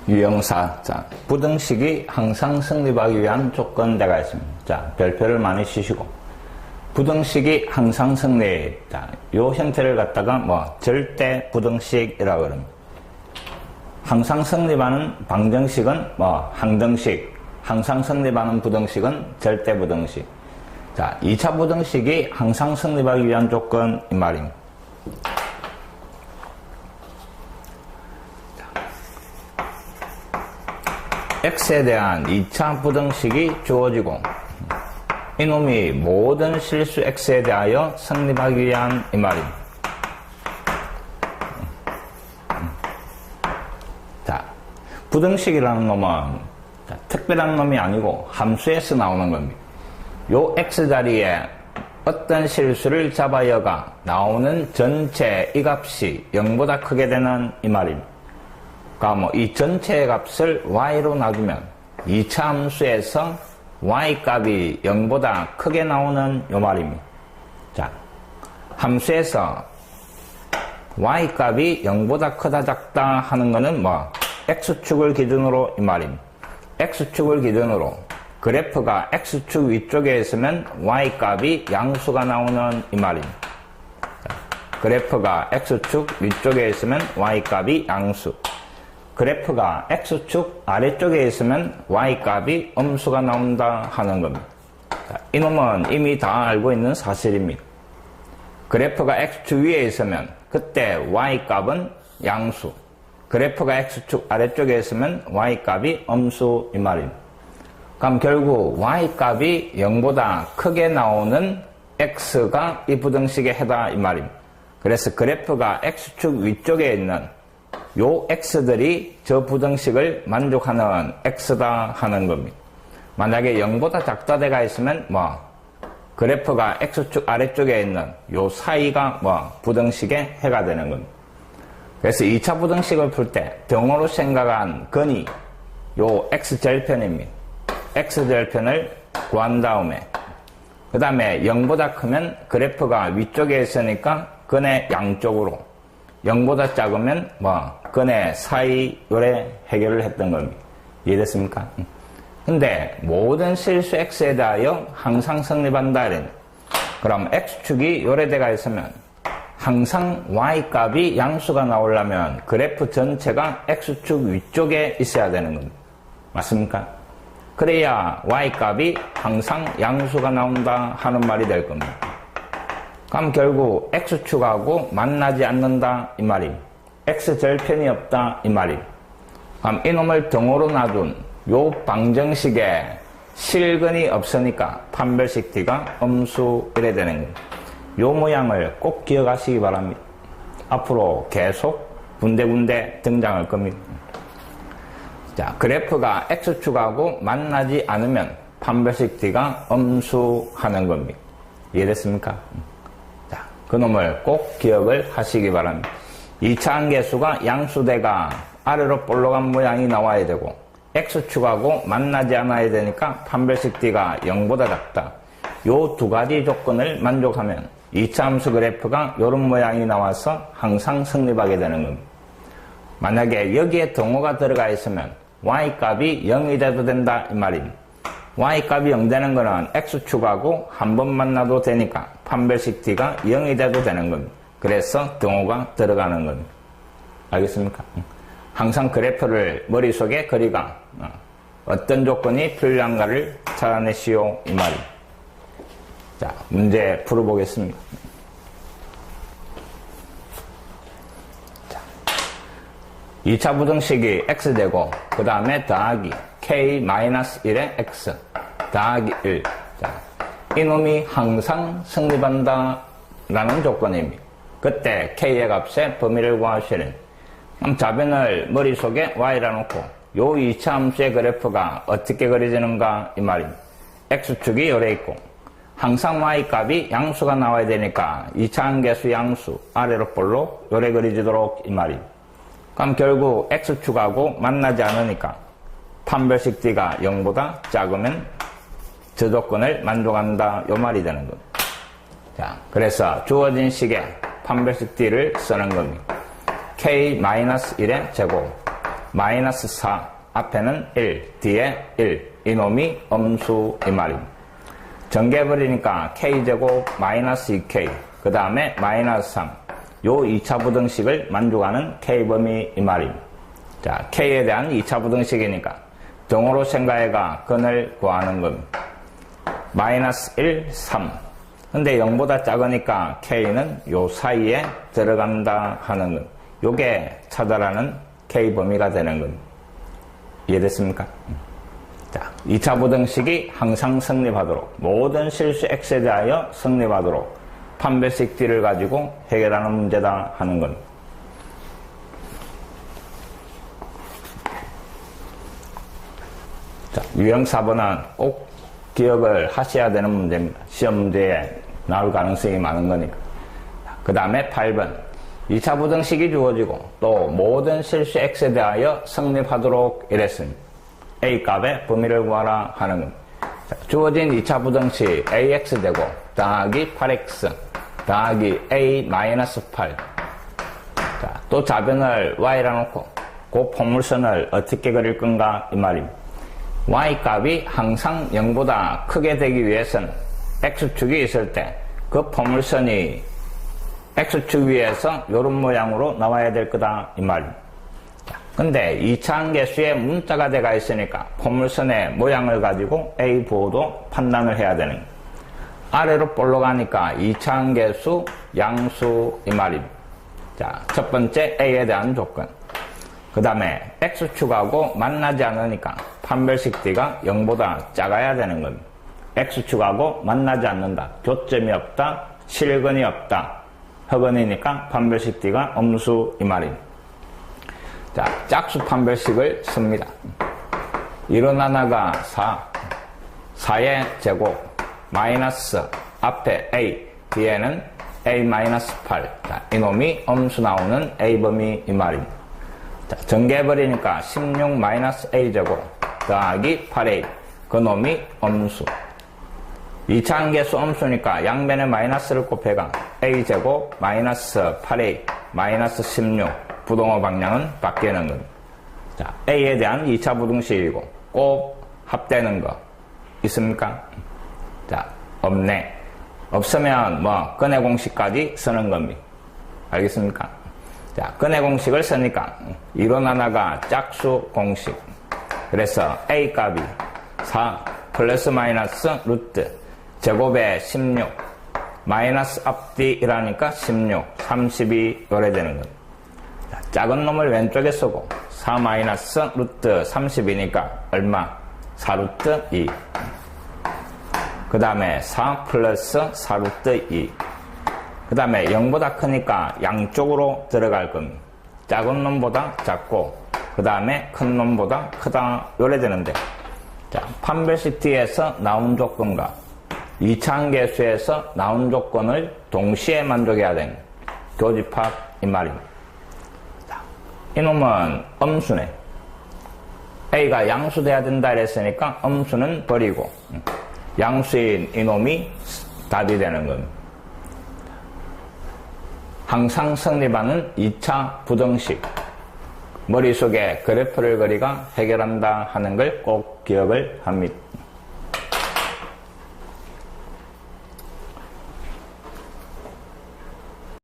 유형사. 자, 부등식이 항상 승립하기 위한 조건대가 있습니다. 자, 별표를 많이 치시고. 부등식이 항상 승립. 자, 요 형태를 갖다가 절대 부등식이라고 그럽니다. 항상 승립하는 방정식은 항등식. 항상 승립하는 부등식은 절대 부등식. 자, 2차 부등식이 항상 승립하기 위한 조건, 이 말입니다. x에 대한 2차 부등식이 주어지고 이놈이 모든 실수 x에 대하여 성립하기 위한 이 말입니다. 자, 부등식이라는 놈은 특별한 놈이 아니고 함수에서 나오는 겁니다. 요 x 자리에 어떤 실수를 잡아여가 나오는 전체 이 값이 0보다 크게 되는 이 말입니다. 그러니까 이 전체의 값을 y로 놔두면 2차 함수에서 y 값이 0보다 크게 나오는 요 말입니다. 자, 함수에서 y 값이 0보다 크다 작다 하는 거는 x축을 기준으로 이 말입니다. x축을 기준으로 그래프가 x축 위쪽에 있으면 y 값이 양수가 나오는 이 말입니다. 자, 그래프가 x축 위쪽에 있으면 y 값이 양수. 그래프가 x축 아래쪽에 있으면 y값이 음수가 나온다 하는 겁니다. 자, 이놈은 이미 다 알고 있는 사실입니다. 그래프가 x축 위에 있으면 그때 y값은 양수, 그래프가 x축 아래쪽에 있으면 y값이 음수 이 말입니다. 그럼 결국 y값이 0보다 크게 나오는 x가 이 부등식의 해다 이 말입니다. 그래서 그래프가 x축 위쪽에 있는 요 x들이 저 부등식을 만족하는 x다 하는 겁니다. 만약에 0보다 작다 데가 있으면 그래프가 x축 아래쪽에 있는 요 사이가 부등식의 해가 되는 겁니다. 그래서 2차 부등식을 풀 때 등호로 생각한 근이 요 x절편입니다. x절편을 구한 다음에 그 다음에 0보다 크면 그래프가 위쪽에 있으니까 근의 양쪽으로 0보다 작으면 근의 사이 요래 해결을 했던 겁니다. 이해됐습니까? 근데 모든 실수 x에 대하여 항상 성립한다 이랬는데 그럼 x축이 요래대가 있으면 항상 y값이 양수가 나오려면 그래프 전체가 x축 위쪽에 있어야 되는 겁니다. 맞습니까? 그래야 y값이 항상 양수가 나온다 하는 말이 될 겁니다. 그럼 결국 x축하고 만나지 않는다 이 말입니다. x절편이 없다 이 말입니다. 그럼 이놈을 등호로 놔둔 요 방정식에 실근이 없으니까 판별식 t가 음수 이래 되는 겁니다. 요 모양을 꼭 기억하시기 바랍니다. 앞으로 계속 군데군데 등장할 겁니다. 자, 그래프가 x축하고 만나지 않으면 판별식 t가 음수하는 겁니다. 이해됐습니까? 그놈을 꼭 기억을 하시기 바랍니다. 2차 함계수가 양수대가 아래로 볼록한 모양이 나와야 되고 x축하고 만나지 않아야 되니까 판별식 t가 0보다 작다. 요 두 가지 조건을 만족하면 2차 함수 그래프가 요런 모양이 나와서 항상 성립하게 되는 겁니다. 만약에 여기에 등호가 들어가 있으면 y값이 0이 돼도 된다 이 말입니다. y값이 0 되는 거는 x축하고 한 번 만나도 되니까 판별식 t가 0이 돼도 되는 겁니다. 그래서 등호가 들어가는 겁니다. 알겠습니까? 항상 그래프를 머릿속에 그리가 어떤 조건이 필요한가를 찾아내시오 이 말입니다. 자, 문제 풀어보겠습니다. 자, 2차 부등식이 x되고 그 다음에 더하기 k-1의 x 더하기 1. 자, 이놈이 항상 성립한다 라는 조건입니다. 그때 k의 값의 범위를 구하시는 그럼 좌변을 머릿속에 y라 놓고 요 2차 함수의 그래프가 어떻게 그려지는가 이 말입니다. x축이 요래 있고 항상 y값이 양수가 나와야 되니까 2차 함계수 양수 아래로 볼록 요래 그려지도록 이 말입니다. 그럼 결국 x축하고 만나지 않으니까 판별식 t가 0보다 작으면 저 조건을 만족한다 요 말이 되는 겁니다. 자, 그래서 주어진 식에 판별식 t를 쓰는 겁니다. k-1의 제곱 마이너스 4, 앞에는 1, 뒤에 1. 이놈이 엄수 이 말입니다. 전개해버리니까 k제곱 마이너스 2k, 그 다음에 마이너스 3. 요 2차 부등식을 만족하는 k범위 이 말입니다. 자, k에 대한 2차 부등식이니까 등호로 생각해가 근을 구하는 겁니다. 마이너스 1, 3. 근데 0보다 작으니까 k는 요 사이에 들어간다 하는 것. 요게 찾아라는 k범위가 되는 겁니다. 이해됐습니까? 자, 2차 부등식이 항상 성립하도록, 모든 실수 x에 대하여 성립하도록 판별식 d를 가지고 해결하는 문제다 하는 겁니다. 자, 유형 4번은 꼭 기억을 하셔야 되는 문제입니다. 시험 문제에 나올 가능성이 많은 거니까. 그 다음에 8번. 2차 부등식이 주어지고 또 모든 실수 x에 대하여 성립하도록 이랬습니다. a 값의 범위를 구하라 하는 겁니다. 자, 주어진 2차 부등식 ax 되고 더하기 8x 더하기 a-8. 자, 또 좌변을 y라 놓고 그 포물선을 어떻게 그릴 건가 이 말입니다. y 값이 항상 0보다 크게 되기 위해서는 x축이 있을 때 그 포물선이 x축 위에서 이런 모양으로 나와야 될 거다 이 말입니다. 근데 2차 함계수에 문자가 들어가 있으니까 포물선의 모양을 가지고 a 부호도 판단을 해야 되는 거예요. 아래로 볼로 가니까 2차 함계수 양수 이 말입니다. 자, 첫 번째 a에 대한 조건. 그 다음에 x축하고 만나지 않으니까 판별식 d가 0보다 작아야 되는 겁니다. x축하고 만나지 않는다. 교점이 없다. 실근이 없다. 흑은이니까 판별식 d가 엄수 이 말입니다. 자, 짝수 판별식을 씁니다. 1은 하나가 4, 4의 제곱, 마이너스, 앞에 a, 뒤에는 a-8. 자, 이놈이 엄수 나오는 a범위 이 말입니다. 자, 전개해버리니까 16-a 제곱, 더하기 8a, 그놈이 엄수. 2차 함계수 엄수니까 양변에 마이너스를 곱해가 a 제곱, 마이너스 8a, 마이너스 16. 부동호 방향은 바뀌는 겁니다. 자, a에 대한 2차 부등식이고 꼭 합되는 거 있습니까? 자, 없네. 없으면 뭐 근해 공식까지 쓰는 겁니다. 알겠습니까? 자, 근해 공식을 쓰니까 1은 하나가 짝수 공식. 그래서 a 값이 4 플러스 마이너스 루트 제곱에 16 마이너스 앞뒤이라니까 16 32 요래 되는 겁니다. 자, 작은 놈을 왼쪽에 쓰고 4 마이너스 루트 30이니까 얼마? 4 루트 2. 그 다음에 4 플러스 4 루트 2. 그 다음에 0보다 크니까 양쪽으로 들어갈 겁니다. 작은 놈보다 작고 그 다음에 큰 놈보다 크다 요래 되는데, 자, 판별식 d에서 나온 조건과 2차 함계수에서 나온 조건을 동시에 만족해야 되는 교집합 이 말입니다. 자, 이놈은 엄수네. a가 양수돼야 된다 이랬으니까 엄수는 버리고 양수인 이놈이 답이 되는 겁니다. 항상 성립하는 2차 부등식. 머릿속에 그래프를 그리가 해결한다 하는 걸 꼭 기억을 합니다.